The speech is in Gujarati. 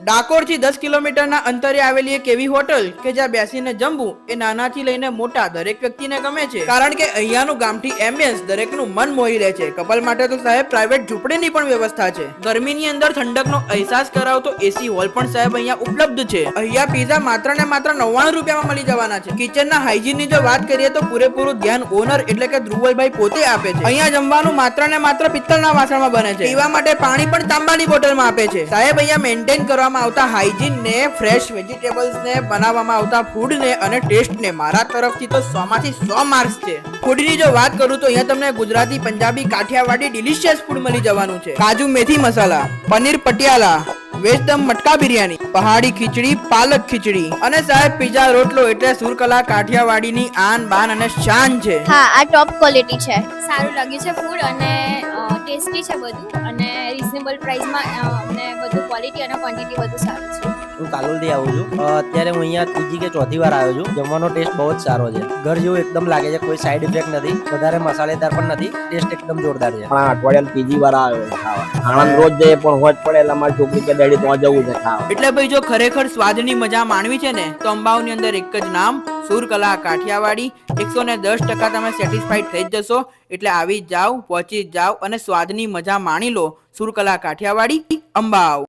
ડાકોર થી 10 કિલોમીટરના અંતરે આવેલી એક એવી હોટલ કે જ્યાં બેસીને જમવું એ નાનાથી લઈને મોટા દરેક વ્યક્તિને ગમે છે, કારણ કે અહીંયાનું ગામઠી એમ્બિયન્સ દરેકનું મન મોહી લે છે. કપલ માટે તો સાહેબ પ્રાઇવેટ ઝૂંપડીની પણ વ્યવસ્થા છે. ગરમીની અંદર ઠંડકનો અહેસાસ કરાવતો એસી હોલ પણ સાહેબ અહીંયા ઉપલબ્ધ છે. અહીંયા પીઝા માત્ર ને માત્ર 99 રૂપિયામાં મળી જવાના છે. કિચનના હાઇજીનની જો વાત કરીએ તો પૂરેપૂરું ધ્યાન ઓનર એટલે કે ધ્રુવલભાઈ પોતે આપે છે. અહીંયા જમવાનું માત્ર ને માત્ર પિત્તળના વાસણમાં બને છે. પીવા માટે પાણી પણ તાંબાની બોટલમાં આપે છે. સાહેબ અહીંયા મેન્ટેન કરવામાં આવતા હાઇજીન ને, ફ્રેશ વેજીટેબલ્સ ને, બનાવવામાં આવતા ફૂડ ને અને ટેસ્ટ ને મારા તરફથી તો 100 માંથી 100 માર્ક્સ છે. ફૂડની જો વાત કરું તો અહીંયા તમને ગુજરાતી, પંજાબી, કાઠિયાવાડી ડિલિશિયસ ફૂડ મળી જવાનું છે. કાજુ મેથી મસાલા, પનીર પટિયાલા, વેજ દમ મટકા બિરયાની, પહાડી ખીચડી, પાલક ખીચડી અને સાહેબ પીઝા રોટલો એટલે સુરકલા કાઠિયાવાડીની આન બાન અને શાન છે. હા, આ ટોપ ક્વોલિટી છે. સારું લાગ્યું છે ફૂડ અને ટેસ્ટી છે બધું અને રીઝનેબલ પ્રાઇસમાં અને બધું ક્વોલિટી અને ક્વોન્ટિટી બધું સારું છે. હું કાલોલથી આવું છું. અત્યારે હું અહીંયા ત્રીજી કે ચોથી વાર આવ્યો છું. જમવાનો ટેસ્ટ બહુ જ સારો છે. ઘર જેવું એકદમ લાગે છે. કોઈ સાઈડ ઇફેક્ટ નથી, વધારે મસાલેદાર પણ નથી. ટેસ્ટ એકદમ જોરદાર છે. અઠવાડિયામાં ત્રીજી વાર આવ્યો છે ખાવા. આણંદ રોજ જઈએ પણ હોજ પડે એટલે મારી છોકરી કે ડેડી તો જવું છે ખાવા. એટલે ભાઈ જો ખરેખર સ્વાદની મજા માણવી છે ને તો અંબાવની અંદર એક જ નામ, સુરકલા કાઠિયાવાડી. 110% તમે સેટિસ્ફાઈડ થઈ જ જશો. એટલે આવી જ જાઓ, પહોંચી જ જાઓ અને સ્વાદની મજા માણી લો. સુરકલા કાઠિયાવાડી, અંબાવ.